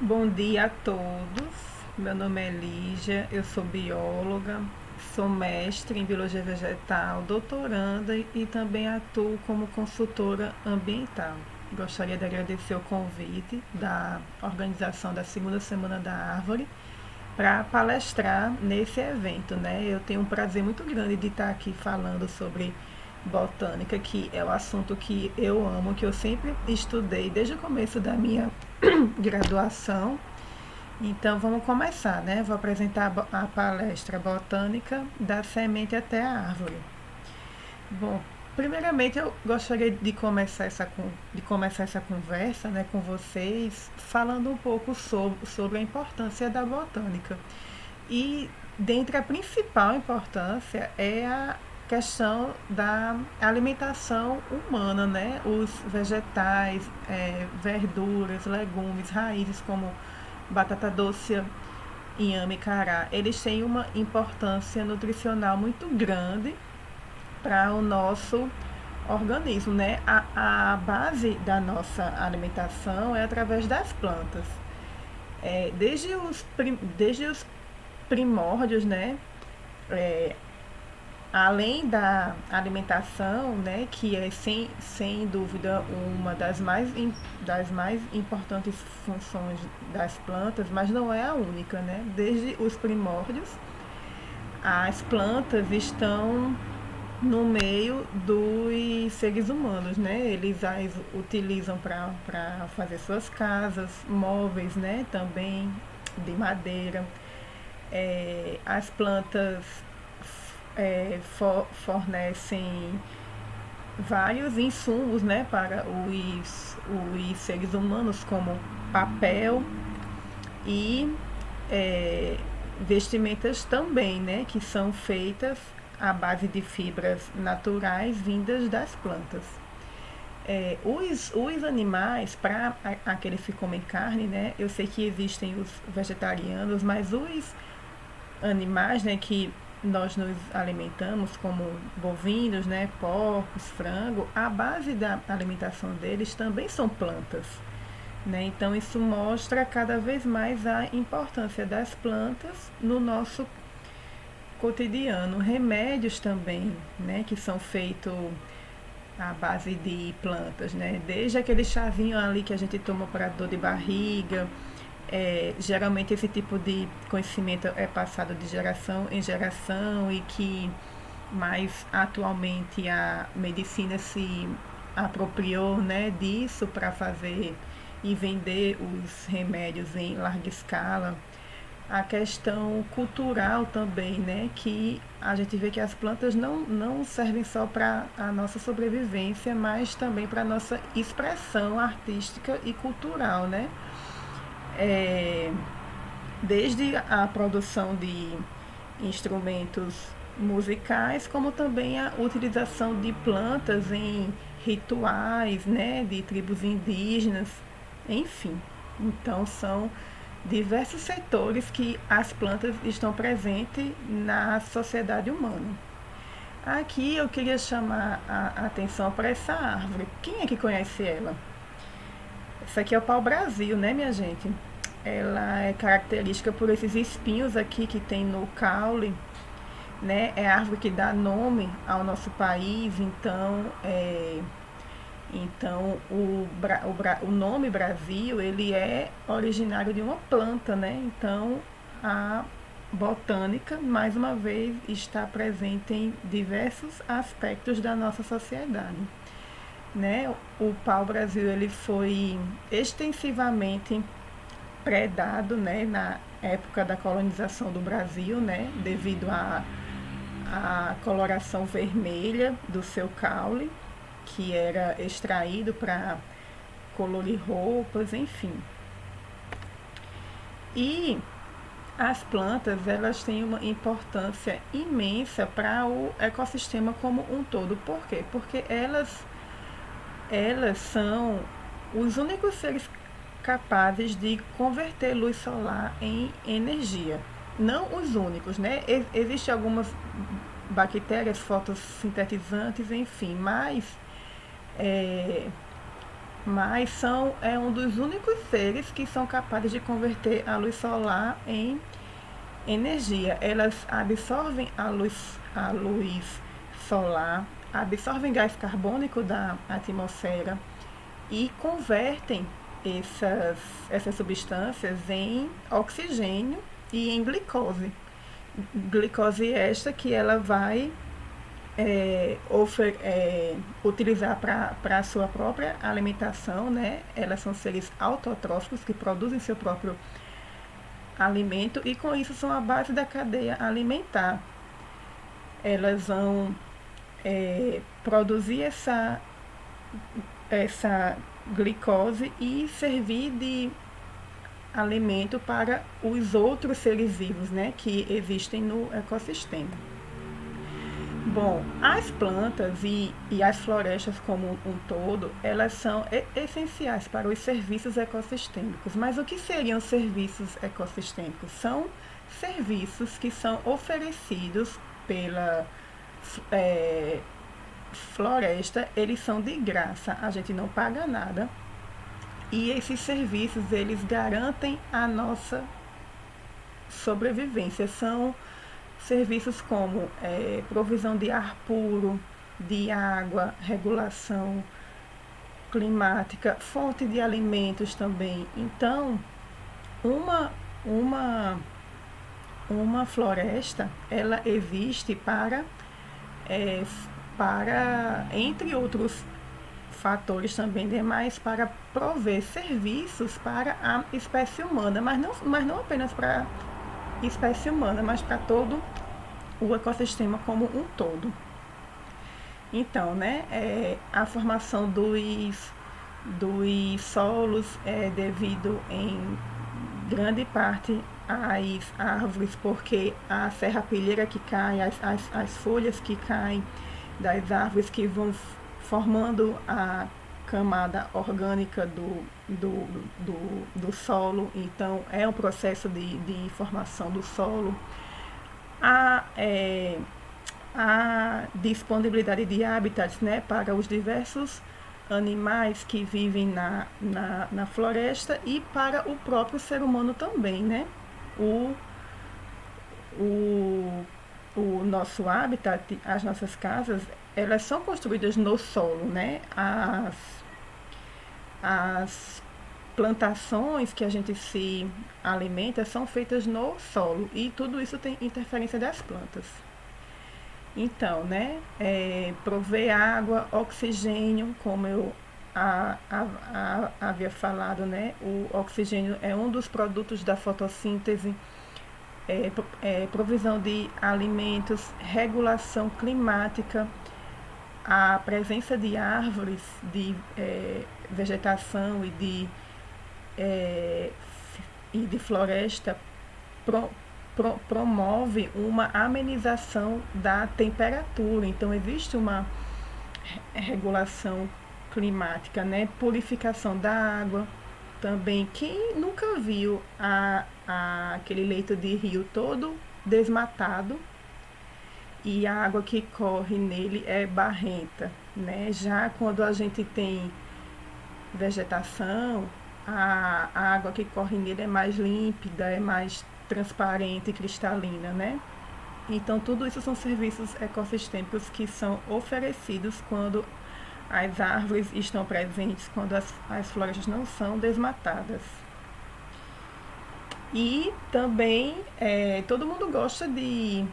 Bom dia a todos. Meu nome é Lígia, eu sou bióloga, sou mestre em biologia vegetal, doutoranda e também atuo como consultora ambiental. Gostaria de agradecer o convite da organização da Segunda Semana da Árvore para palestrar nesse evento, né? Eu tenho um prazer muito grande de estar aqui falando sobre botânica, que é o assunto que eu amo, que eu sempre estudei desde o começo da minha graduação. Então vamos começar, né? Vou apresentar a palestra Botânica da semente até a árvore. Bom, primeiramente eu gostaria de começar essa conversa, né, com vocês, falando um pouco sobre a importância da botânica. E dentre a principal importância é a questão da alimentação humana, né? Os vegetais, verduras, legumes, raízes como batata doce, inhame, cará, eles têm uma importância nutricional muito grande para o nosso organismo, né? A base da nossa alimentação é através das plantas. Desde os primórdios, né? É, além da alimentação, né, que é sem dúvida uma das mais importantes funções das plantas, mas não é a única, né? Desde os primórdios, as plantas estão no meio dos seres humanos, né? Eles as utilizam para fazer suas casas, móveis, né? Também de madeira. As plantas fornecem vários insumos, né, para os seres humanos, como papel e é, vestimentas também, né, que são feitas à base de fibras naturais vindas das plantas. Os animais, para aqueles que comem carne, né, eu sei que existem os vegetarianos, mas os animais, né, que nós nos alimentamos, como bovinos, né, porcos, frango, a base da alimentação deles também são plantas. Né? Então, isso mostra cada vez mais a importância das plantas no nosso cotidiano. Remédios também, né, que são feitos à base de plantas, né? Desde aquele chazinho ali que a gente toma para dor de barriga, geralmente esse tipo de conhecimento é passado de geração em geração e que mais atualmente a medicina se apropriou, né, disso para fazer e vender os remédios em larga escala. A questão cultural também, né, que a gente vê que as plantas não servem só para a nossa sobrevivência, mas também para a nossa expressão artística e cultural, né? É, desde a produção de instrumentos musicais, como também a utilização de plantas em rituais, né, de tribos indígenas, enfim. Então são diversos setores que as plantas estão presentes na sociedade humana. Aqui eu queria chamar a atenção para essa árvore. Quem é que conhece ela? Essa aqui é o pau-brasil, né, minha gente? Ela é característica por esses espinhos aqui que tem no caule, né? É a árvore que dá nome ao nosso país, então o nome Brasil, ele é originário de uma planta, né? Então a botânica, mais uma vez, está presente em diversos aspectos da nossa sociedade, né? O pau-brasil, ele foi extensivamente predado, né, na época da colonização do Brasil, né, devido à coloração vermelha do seu caule, que era extraído para colorir roupas, enfim. E as plantas, elas têm uma importância imensa para o ecossistema como um todo. Por quê? Porque elas são os únicos seres capazes de converter luz solar em energia. Não os únicos, né? Existem algumas bactérias fotossintetizantes, enfim, mas mas é um dos únicos seres que são capazes de converter a luz solar em energia. Elas absorvem a luz solar, absorvem gás carbônico da atmosfera e convertem essas substâncias em oxigênio e em glicose. Glicose esta que ela vai utilizar para a sua própria alimentação, né? Elas são seres autotróficos que produzem seu próprio alimento e com isso são a base da cadeia alimentar. Elas vão produzir essa glicose e servir de alimento para os outros seres vivos, né, que existem no ecossistema. Bom, as plantas e as florestas como um todo, elas são essenciais para os serviços ecossistêmicos. Mas o que seriam serviços ecossistêmicos? São serviços que são oferecidos pela floresta, eles são de graça, a gente não paga nada. E esses serviços, eles garantem a nossa sobrevivência. São serviços como provisão de ar puro, de água, regulação climática, fonte de alimentos também. Então, uma floresta, ela existe para, entre outros fatores também demais, para prover serviços para a espécie humana, mas não apenas para a espécie humana, mas para todo o ecossistema como um todo. Então, né, a formação dos solos é devido em grande parte às árvores, porque a serrapilheira que cai, as folhas que caem das árvores que vão formando a camada orgânica do solo. Então, é um processo de formação do solo. A disponibilidade de hábitats, né, para os diversos animais que vivem na floresta e para o próprio ser humano também, né? O nosso habitat, as nossas casas, elas são construídas no solo, né? As plantações que a gente se alimenta são feitas no solo e tudo isso tem interferência das plantas. Então, né, prover água, oxigênio, como eu havia falado, né, o oxigênio é um dos produtos da fotossíntese, provisão de alimentos, regulação climática, a presença de árvores, de vegetação e de floresta promove uma amenização da temperatura. Então, existe uma regulação climática, né? Purificação da água também. Quem nunca viu aquele leito de rio todo desmatado e a água que corre nele é barrenta, né? Já quando a gente tem vegetação, a água que corre nele é mais límpida, é mais transparente e cristalina, né? Então, tudo isso são serviços ecossistêmicos que são oferecidos quando as árvores estão presentes, quando as florestas não são desmatadas. E também todo mundo gosta de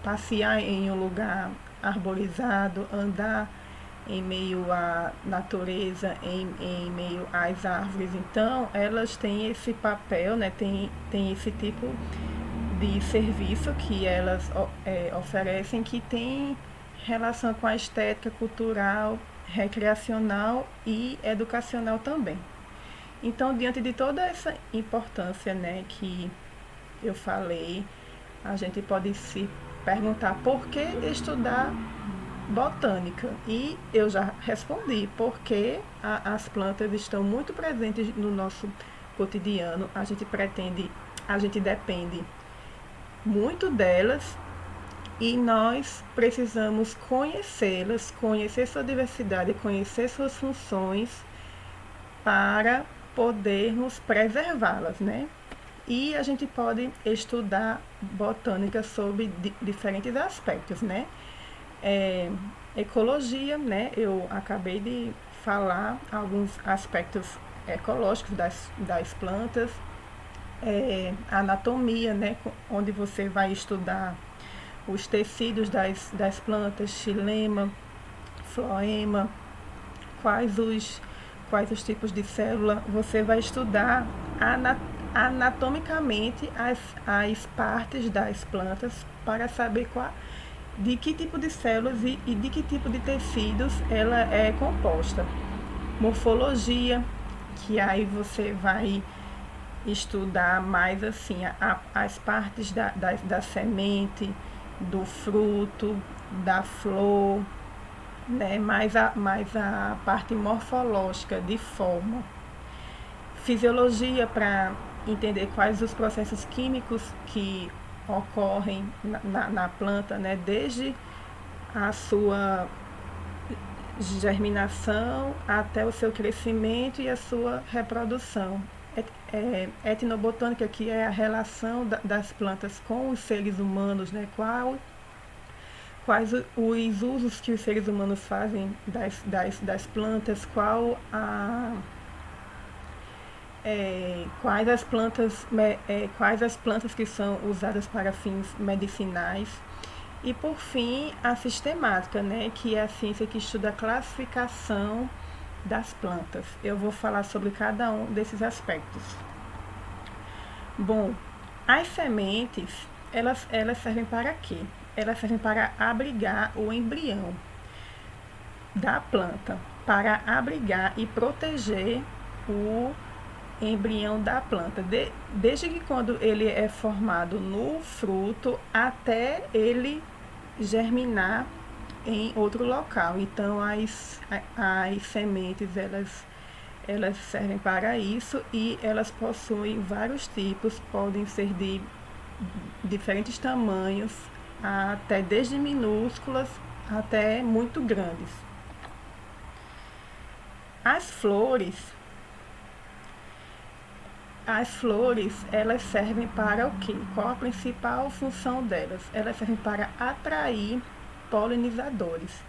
passear em um lugar arborizado, andar em meio à natureza, em meio às árvores. Então, elas têm esse papel, né? Tem esse tipo de serviço que elas oferecem, que tem relação com a estética cultural, recreacional e educacional também. Então, diante de toda essa importância, né, que eu falei, a gente pode se perguntar por que estudar botânica. E eu já respondi, porque as plantas estão muito presentes no nosso cotidiano, a gente depende muito delas e nós precisamos conhecê-las, conhecer sua diversidade, conhecer suas funções para podermos preservá-las, né? E a gente pode estudar botânica sobre diferentes aspectos, né? Ecologia, né? Eu acabei de falar alguns aspectos ecológicos das plantas, anatomia, né? Onde você vai estudar os tecidos das plantas, xilema, floema, quais os tipos de célula. Você vai estudar anatomicamente as partes das plantas para saber de que tipo de células e de que tipo de tecidos ela é composta. Morfologia, que aí você vai estudar mais assim as partes da semente, do fruto, da flor, né? mais a parte morfológica de forma. Fisiologia, para entender quais os processos químicos que ocorrem na planta, né? Desde a sua germinação até o seu crescimento e a sua reprodução. Etnobotânica, que é a relação das plantas com os seres humanos, né? Quais os usos que os seres humanos fazem das plantas, quais as plantas que são usadas para fins medicinais. E por fim, a sistemática, né, que é a ciência que estuda a classificação das plantas. Eu vou falar sobre cada um desses aspectos. Bom, as sementes, elas servem para quê? Elas servem para abrigar o embrião da planta, para abrigar e proteger o embrião da planta, desde que quando ele é formado no fruto até ele germinar em outro local. Então as sementes elas servem para isso e elas possuem vários tipos, podem ser de diferentes tamanhos, até desde minúsculas até muito grandes. As flores, elas servem para o quê? Qual a principal função delas? Elas servem para atrair polinizadores.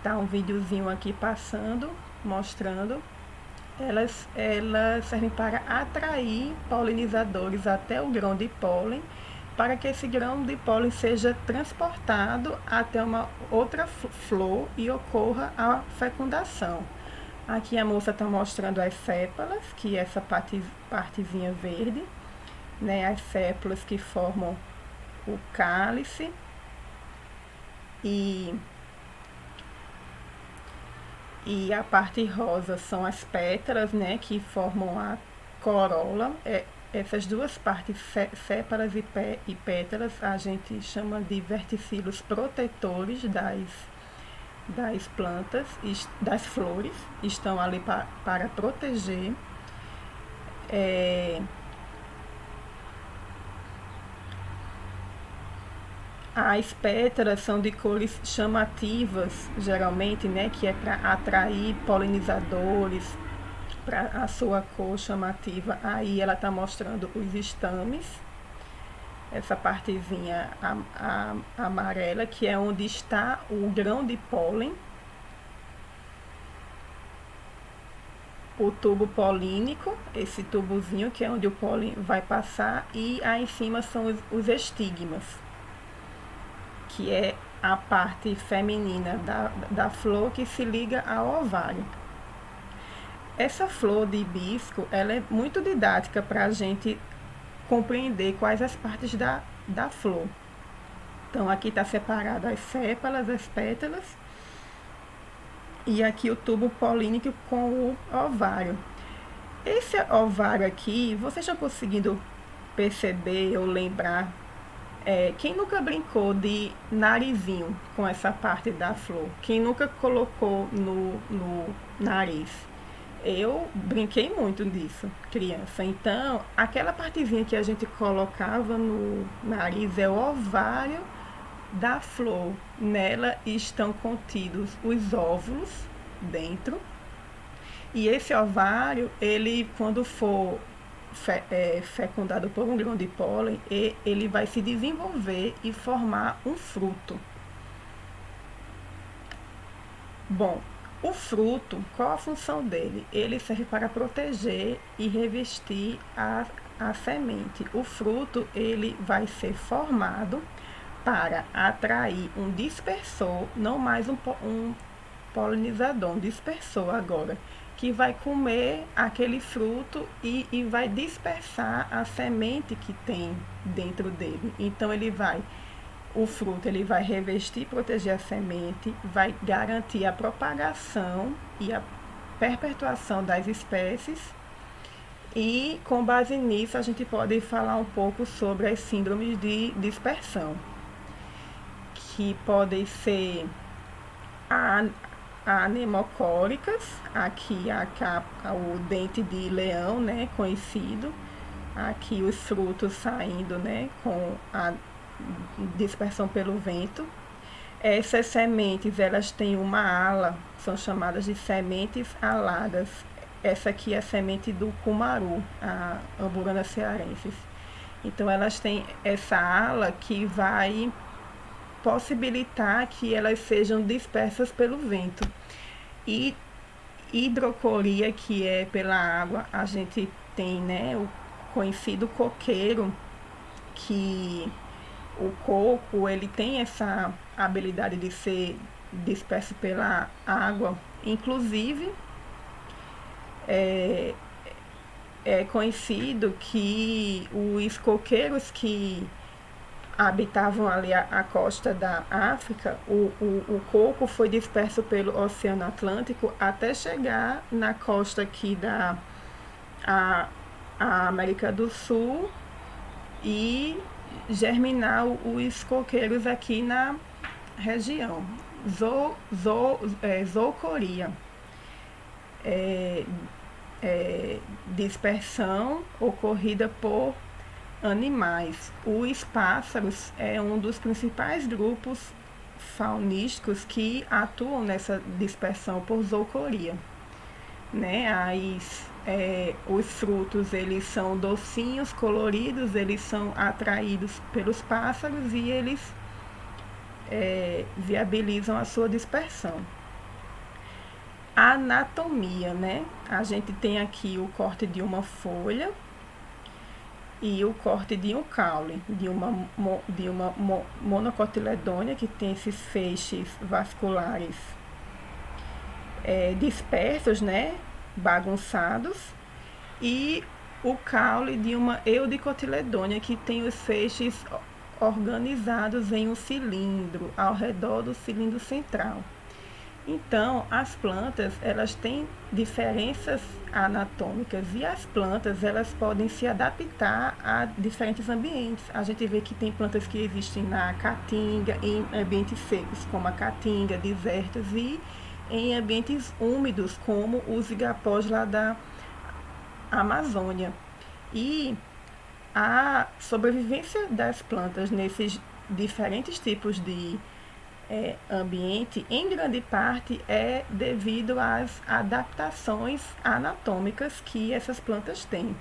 Tá um videozinho aqui passando, mostrando. Elas servem para atrair polinizadores até o grão de pólen, para que esse grão de pólen seja transportado até uma outra flor e ocorra a fecundação. Aqui a moça está mostrando as sépalas, que é essa partezinha verde, né? As sépalas que formam o cálice e a parte rosa são as pétalas, né? Que formam a corola. Essas duas partes, sépalas e pétalas, a gente chama de verticilos protetores das plantas, das flores, estão ali para proteger. As pétalas são de cores chamativas, geralmente, né, que é para atrair polinizadores, para a sua cor chamativa. Aí ela está mostrando os estames, essa partezinha amarela, que é onde está o grão de pólen, o tubo polínico, esse tubozinho que é onde o pólen vai passar, e aí em cima são os estigmas, que é a parte feminina da flor que se liga ao ovário. Essa flor de hibisco, ela é muito didática para a gente compreender quais as partes da flor. Então aqui está separado as sépalas, as pétalas, e aqui o tubo polínico com o ovário. Esse ovário aqui, vocês estão conseguindo perceber ou lembrar? Quem nunca brincou de narizinho com essa parte da flor? Quem nunca colocou no nariz? Eu brinquei muito disso, criança. Então, aquela partezinha que a gente colocava no nariz é o ovário da flor. Nela estão contidos os óvulos dentro. E esse ovário, ele quando for fecundado por um grão de pólen, ele vai se desenvolver e formar um fruto. Bom, o fruto, qual a função dele? Ele serve para proteger e revestir a semente. O fruto, ele vai ser formado para atrair um dispersor, não mais um polinizador, um dispersor agora, que vai comer aquele fruto e vai dispersar a semente que tem dentro dele. Então o fruto ele vai revestir e proteger a semente, vai garantir a propagação e a perpetuação das espécies. E com base nisso a gente pode falar um pouco sobre as síndromes de dispersão, que podem ser anemocóricas, aqui o dente de leão, né, conhecido, aqui os frutos saindo, né, com a dispersão pelo vento. Essas sementes, elas têm uma ala, são chamadas de sementes aladas. Essa aqui é a semente do cumaru, a Amburana cearensis. Então, elas têm essa ala que vai possibilitar que elas sejam dispersas pelo vento. E hidrocoria, que é pela água, a gente tem, né, o conhecido coqueiro, que o coco ele tem essa habilidade de ser disperso pela água. Inclusive, é conhecido que os coqueiros que habitavam ali a costa da África, o coco foi disperso pelo Oceano Atlântico até chegar na costa aqui a América do Sul e germinar os coqueiros aqui na região. Zoocoria. Dispersão ocorrida por animais. Os pássaros é um dos principais grupos faunísticos que atuam nessa dispersão por zoocoria, né? Os frutos, eles são docinhos, coloridos, eles são atraídos pelos pássaros e eles viabilizam a sua dispersão. Anatomia, né? A gente tem aqui o corte de uma folha e o corte de um caule, de uma monocotiledônia, que tem esses feixes vasculares dispersos, né, bagunçados, e o caule de uma eudicotiledônia, que tem os feixes organizados em um cilindro, ao redor do cilindro central. Então, as plantas, elas têm diferenças anatômicas e as plantas, elas podem se adaptar a diferentes ambientes. A gente vê que tem plantas que existem na caatinga, em ambientes secos, como a caatinga, desertos, e em ambientes úmidos, como os igapós lá da Amazônia. E a sobrevivência das plantas nesses diferentes tipos de ambiente, em grande parte, é devido às adaptações anatômicas que essas plantas têm.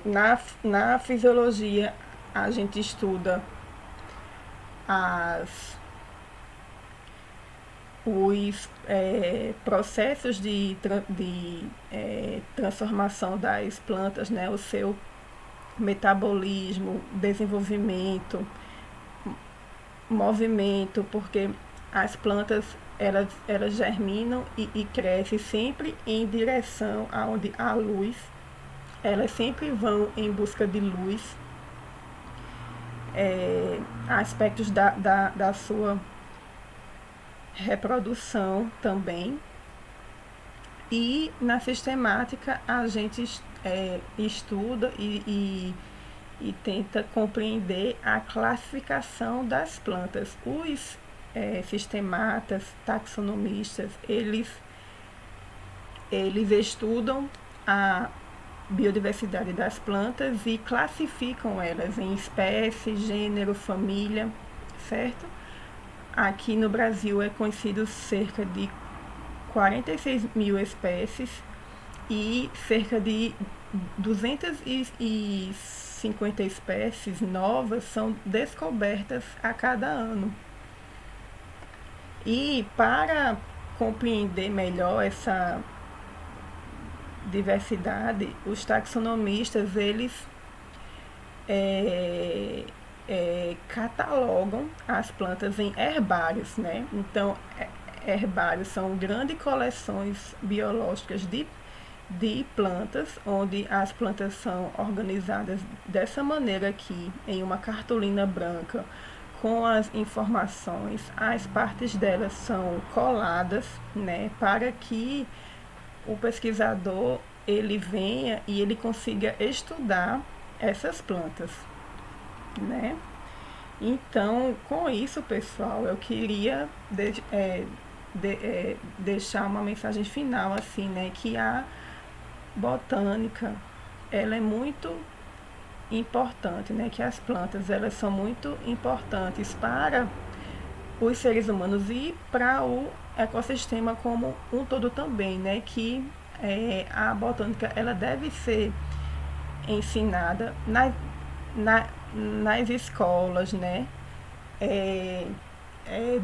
Na fisiologia, a gente estuda os processos de transformação das plantas, né, o seu metabolismo, desenvolvimento, movimento, porque as plantas elas germinam e crescem sempre em direção aonde há luz, elas sempre vão em busca de luz, aspectos da sua reprodução também. E na sistemática a gente estuda e tenta compreender a classificação das plantas. Os sistematas, taxonomistas, eles estudam a biodiversidade das plantas e classificam elas em espécie, gênero, família, certo? Aqui no Brasil é conhecido cerca de 46 mil espécies e cerca de 250 espécies novas são descobertas a cada ano. E para compreender melhor essa diversidade, os taxonomistas eles catalogam as plantas em herbários, né? Então, herbários são grandes coleções biológicas de plantas, onde as plantas são organizadas dessa maneira aqui, em uma cartolina branca, com as informações, as partes delas são coladas, né, para que o pesquisador ele venha e ele consiga estudar essas plantas, né? Então, com isso, pessoal, eu queria deixar uma mensagem final assim, né, que a botânica ela é muito importante, né, que as plantas elas são muito importantes para os seres humanos e para o ecossistema como um todo também, né, que a botânica ela deve ser ensinada nas escolas, né,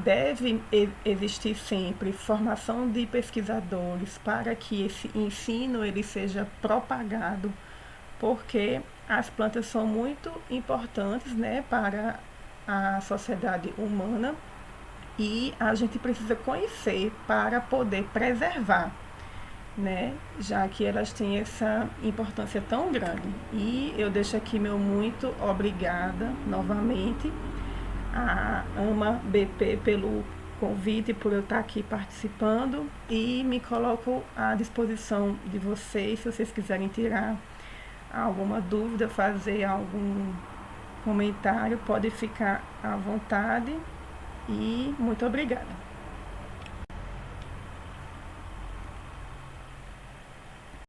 deve existir sempre formação de pesquisadores para que esse ensino ele seja propagado, porque as plantas são muito importantes, né, para a sociedade humana e a gente precisa conhecer para poder preservar, né, já que elas têm essa importância tão grande. E eu deixo aqui meu muito obrigada novamente a AMA BP pelo convite, por eu estar aqui participando, e me coloco à disposição de vocês, se vocês quiserem tirar alguma dúvida, fazer algum comentário, pode ficar à vontade, e muito obrigada.